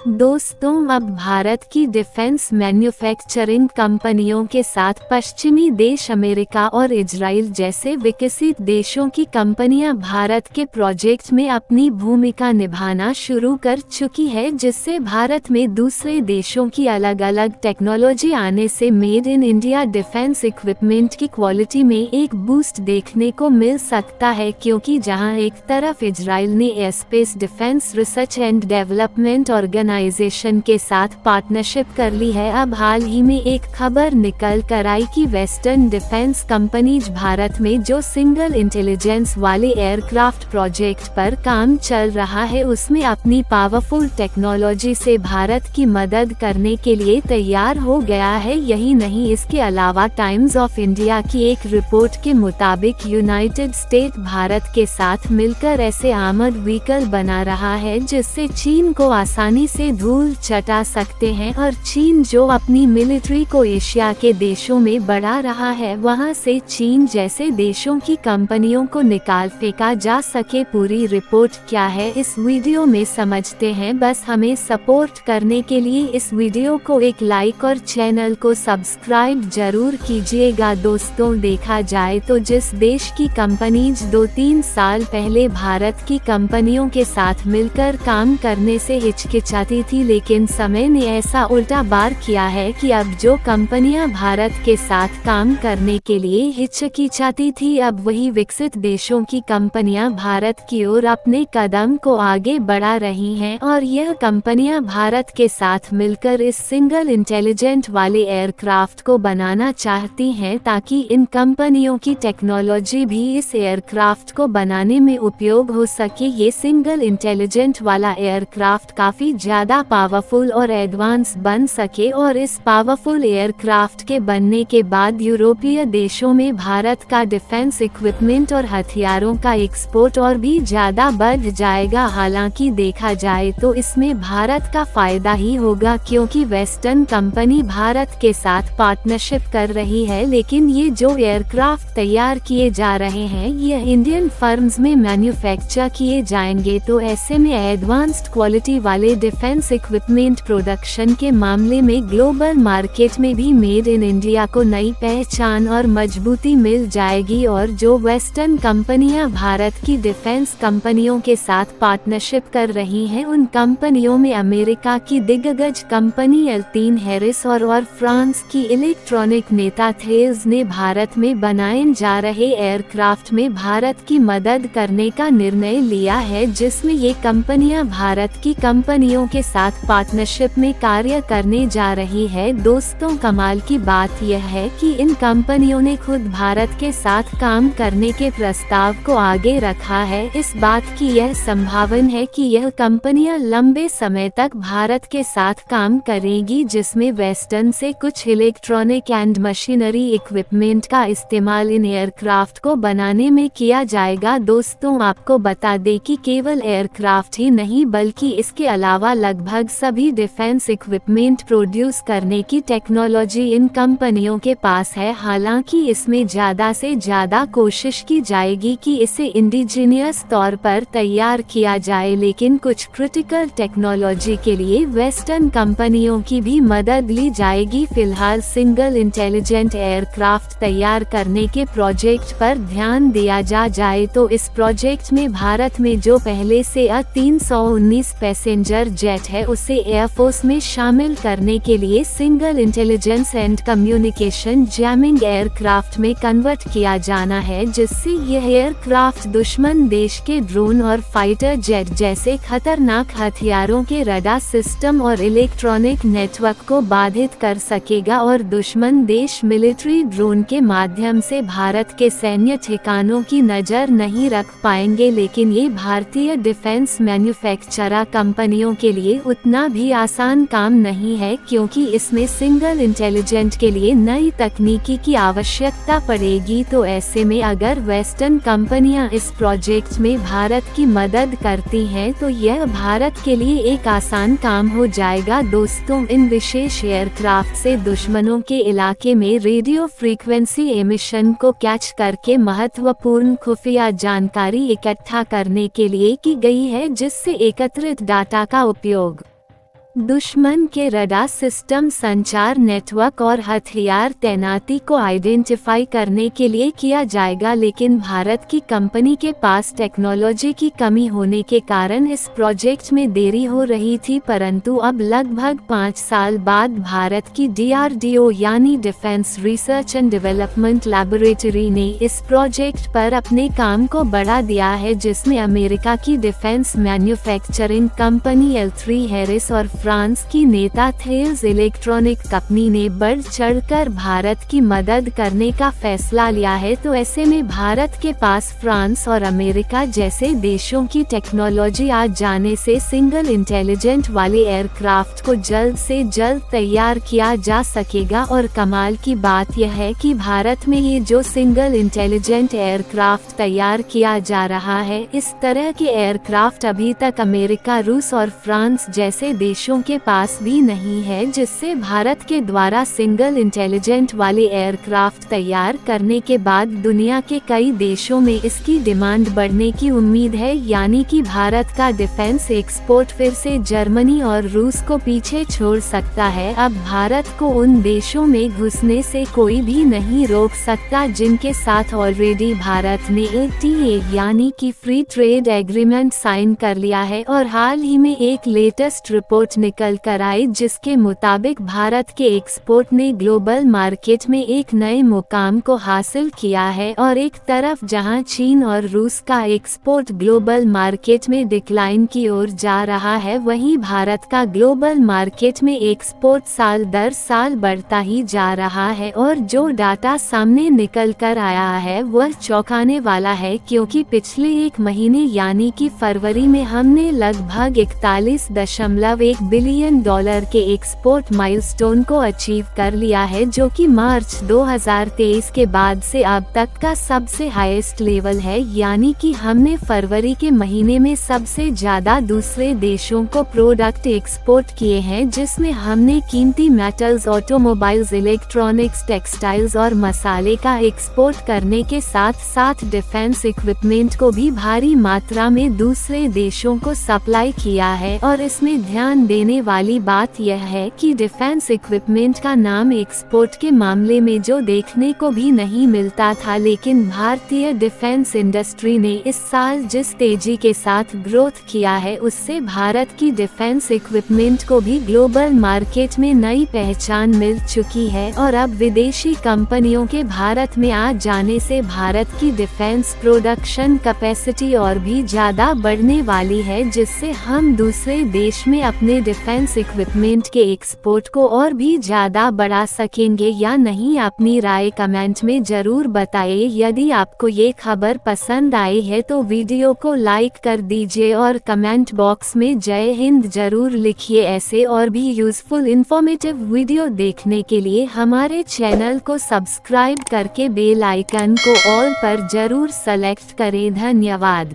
दोस्तों, अब भारत की डिफेंस मैन्युफैक्चरिंग कंपनियों के साथ पश्चिमी देश अमेरिका और इजराइल जैसे विकसित देशों की कंपनियां भारत के प्रोजेक्ट में अपनी भूमिका निभाना शुरू कर चुकी है, जिससे भारत में दूसरे देशों की अलग अलग टेक्नोलॉजी आने से made in India defence equipment की क्वालिटी में एक बूस्ट देखने को मिल सकता है। क्योंकि जहां एक तरफ इजराइल ने airspace defence research and development organisation के साथ पार्टनरशिप कर ली है, अब हाल ही में एक खबर निकल कर आई कि वेस्टर्न डिफेंस कंपनीज भारत में जो सिंगल इंटेलिजेंस वाले एयरक्राफ्ट प्रोजेक्ट पर काम चल रहा है उसमें अपनी पावरफुल टेक्नोलॉजी से भारत की मदद करने के लिए तैयार हो गया है। यही नहीं, इसके अलावा टाइम्स ऑफ इंडिया की एक रिपोर्ट के मुताबिक यूनाइटेड स्टेट भारत के साथ मिलकर ऐसे आर्मर्ड व्हीकल बना रहा है जिससे चीन को आसानी से धूल चटा सकते हैं, और चीन जो अपनी मिलिट्री को एशिया के देशों में बढ़ा रहा है वहां से चीन जैसे देशों की कंपनियों को निकाल फेंका जा सके। पूरी रिपोर्ट क्या है इस वीडियो में समझते हैं। बस हमें सपोर्ट करने के लिए इस वीडियो को एक लाइक और चैनल को सब्सक्राइब जरूर कीजिएगा। दोस्तों, देखा जाए तो जिस देश की कंपनीज 2-3 साल पहले भारत की कंपनियों के साथ मिलकर काम करने से हिचकिचाती थी, लेकिन समय ने ऐसा उल्टा बार किया है कि अब जो कंपनियां भारत के साथ काम करने के लिए हिचकिचाती थी, अब वही विकसित देशों की कंपनियां भारत की ओर अपने कदम को आगे बढ़ा रही हैं, और यह कंपनियां भारत के साथ मिलकर इस सिंगल इंटेलिजेंट वाले एयरक्राफ्ट को बनाना चाहती हैं ताकि इन कंपनियों की टेक्नोलॉजी भी इस एयरक्राफ्ट को बनाने में उपयोग हो सके। ये सिंगल इंटेलिजेंट वाला एयरक्राफ्ट काफी ज्यादा पावरफुल और एडवांस बन सके, और इस पावरफुल एयरक्राफ्ट के बनने के बाद यूरोपीय देशों में भारत का डिफेंस इक्विपमेंट और हथियारों का एक्सपोर्ट और भी ज्यादा बढ़ जाएगा। हालांकि देखा जाए तो इसमें भारत का फायदा ही होगा, क्योंकि वेस्टर्न कंपनी भारत के साथ पार्टनरशिप कर रही है, लेकिन ये जो एयरक्राफ्ट तैयार किए जा रहे हैं ये इंडियन फर्म्स में मैन्युफैक्चर किए जाएंगे। तो ऐसे में एडवांस्ड क्वालिटी वाले डिफेंस इक्विपमेंट प्रोडक्शन के मामले में ग्लोबल मार्केट में भी मेड इन इंडिया को नई पहचान और मजबूती मिल जाएगी। और जो वेस्टर्न कंपनियां भारत की डिफेंस कंपनियों के साथ पार्टनरशिप कर रही हैं, उन कंपनियों में अमेरिका की दिग्गज कंपनी L3Harris और फ्रांस की इलेक्ट्रॉनिक नेता थेल्स ने भारत में बनाए जा रहे एयरक्राफ्ट में भारत की मदद करने का निर्णय लिया है, जिसमें ये कंपनियां भारत की कंपनियों के साथ पार्टनरशिप में कार्य करने जा रही है। दोस्तों, कमाल की बात यह है कि इन कंपनियों ने खुद भारत के साथ काम करने के प्रस्ताव को आगे रखा है। इस बात की यह संभावना है कि यह कंपनियां लंबे समय तक भारत के साथ काम करेगी, जिसमें वेस्टर्न से कुछ इलेक्ट्रॉनिक एंड मशीनरी इक्विपमेंट का इस्तेमाल इन एयरक्राफ्ट को बनाने में किया जाएगा। दोस्तों, आपको बता दें कि केवल एयरक्राफ्ट ही नहीं बल्कि इसके अलावा लगभग सभी डिफेंस इक्विपमेंट प्रोड्यूस करने की टेक्नोलॉजी इन कंपनियों के पास है। हालांकि इसमें ज्यादा से ज्यादा कोशिश की जाएगी कि इसे इंडिजीनियस तौर पर तैयार किया जाए, लेकिन कुछ क्रिटिकल टेक्नोलॉजी के लिए वेस्टर्न कंपनियों की भी मदद ली जाएगी। फिलहाल सिंगल इंटेलिजेंट एयरक्राफ्ट तैयार करने के प्रोजेक्ट पर ध्यान दिया जाए तो इस प्रोजेक्ट में भारत में जो पहले से A319 पैसेंजर जेट है उसे एयरफोर्स में शामिल करने के लिए single intelligence and communication jamming aircraft में कन्वर्ट किया जाना है, जिससे यह एयरक्राफ्ट दुश्मन देश के ड्रोन और फाइटर जेट जैसे खतरनाक हथियारों के रडार सिस्टम और इलेक्ट्रॉनिक नेटवर्क को बाधित कर सकेगा, और दुश्मन देश मिलिट्री ड्रोन के माध्यम से भारत के सैन्य ठिकानों की नजर नहीं रख पाएंगे। लेकिन ये भारतीय डिफेंस मैन्युफैक्चरर कंपनियों के लिए उतना भी आसान काम नहीं है, क्योंकि इसमें सिंगल इंटेलिजेंट के लिए नई तकनीकी की आवश्यकता पड़ेगी। तो ऐसे में अगर वेस्टर्न कंपनियां इस प्रोजेक्ट में भारत की मदद करती हैं तो यह भारत के लिए एक आसान काम हो जाएगा। दोस्तों, इन विशेष एयरक्राफ्ट से दुश्मनों के इलाके में रेडियो फ्रीक्वेंसी एमिशन को कैच करके महत्वपूर्ण खुफिया जानकारी इकट्ठा करने के लिए की गई है, जिससे एकत्रित डाटा का उपयोग दुश्मन के रडार सिस्टम, संचार नेटवर्क और हथियार तैनाती को आइडेंटिफाई करने के लिए किया जाएगा, लेकिन भारत की कंपनी के पास टेक्नोलॉजी की कमी होने के कारण इस प्रोजेक्ट में देरी हो रही थी। परंतु अब लगभग 5 साल बाद भारत की DRDO यानी defence research and development laboratory ने इस प्रोजेक्ट पर अपने काम को बढ़ा दिया है, जिसमें अमेरिका की defence manufacturing company L3 Harris और फ्रांस की नेता थेल्स इलेक्ट्रॉनिक कंपनी ने बढ़ चढ़कर भारत की मदद करने का फैसला लिया है। तो ऐसे में भारत के पास फ्रांस और अमेरिका जैसे देशों की टेक्नोलॉजी आ जाने से सिंगल इंटेलिजेंट वाले एयरक्राफ्ट को जल्द से जल्द तैयार किया जा सकेगा। और कमाल की बात यह है कि भारत में ये जो सिंगल इंटेलिजेंट एयरक्राफ्ट तैयार किया जा रहा है, इस तरह के एयरक्राफ्ट अभी तक अमेरिका, रूस और फ्रांस जैसे देशों के पास भी नहीं है, जिससे भारत के द्वारा सिंगल इंटेलिजेंट वाले एयरक्राफ्ट तैयार करने के बाद दुनिया के कई देशों में इसकी डिमांड बढ़ने की उम्मीद है। यानी कि भारत का डिफेंस एक्सपोर्ट फिर से जर्मनी और रूस को पीछे छोड़ सकता है। अब भारत को उन देशों में घुसने से कोई भी नहीं रोक सकता जिनके साथ ऑलरेडी भारत ने FTA यानी कि फ्री ट्रेड एग्रीमेंट साइन कर लिया है। और हाल ही में एक लेटेस्ट रिपोर्ट निकल कर आई, जिसके मुताबिक भारत के एक्सपोर्ट ने ग्लोबल मार्केट में एक नए मुकाम को हासिल किया है। और एक तरफ जहां चीन और रूस का एक्सपोर्ट ग्लोबल मार्केट में डिक्लाइन की ओर जा रहा है, वहीं भारत का ग्लोबल मार्केट में एक्सपोर्ट साल दर साल बढ़ता ही जा रहा है। और जो डाटा सामने निकल कर आया है वह चौंकाने वाला है, क्योंकि पिछले एक महीने यानी कि फरवरी में हमने लगभग 41.1 बिलियन डॉलर के एक्सपोर्ट माइलस्टोन को अचीव कर लिया है, जो कि मार्च 2023 के बाद से अब तक का सबसे हाईएस्ट लेवल है। यानी कि हमने फरवरी के महीने में सबसे ज्यादा दूसरे देशों को प्रोडक्ट एक्सपोर्ट किए हैं, जिसमें हमने कीमती मेटल्स, ऑटोमोबाइल्स, इलेक्ट्रॉनिक्स, टेक्सटाइल्स और मसाले का एक्सपोर्ट करने के साथ साथ डिफेंस इक्विपमेंट को भी भारी मात्रा में दूसरे देशों को सप्लाई किया है। और इसमें ध्यान देने वाली बात यह है कि डिफेंस इक्विपमेंट का नाम एक्सपोर्ट के मामले में जो देखने को भी नहीं मिलता था, लेकिन भारतीय डिफेंस इंडस्ट्री ने इस साल जिस तेजी के साथ ग्रोथ किया है, उससे भारत की डिफेंस इक्विपमेंट को भी ग्लोबल मार्केट में नई पहचान मिल चुकी है। और अब विदेशी कंपनियों के भारत में आ जाने से भारत की डिफेंस प्रोडक्शन कैपेसिटी और भी ज्यादा बढ़ने वाली है, जिससे हम दूसरे देश में अपने डिफेंस इक्विपमेंट के एक्सपोर्ट को और भी ज्यादा बढ़ा सकेंगे या नहीं। अपनी राय कमेंट में जरूर बताइए। यदि आपको ये खबर पसंद आई है तो वीडियो को लाइक कर दीजिए और कमेंट बॉक्स में जय हिंद जरूर लिखिए। ऐसे और भी यूजफुल इन्फॉर्मेटिव वीडियो देखने के लिए हमारे चैनल को सब्सक्राइब करके बेल आइकन को ऑल पर जरूर सेलेक्ट करें। धन्यवाद।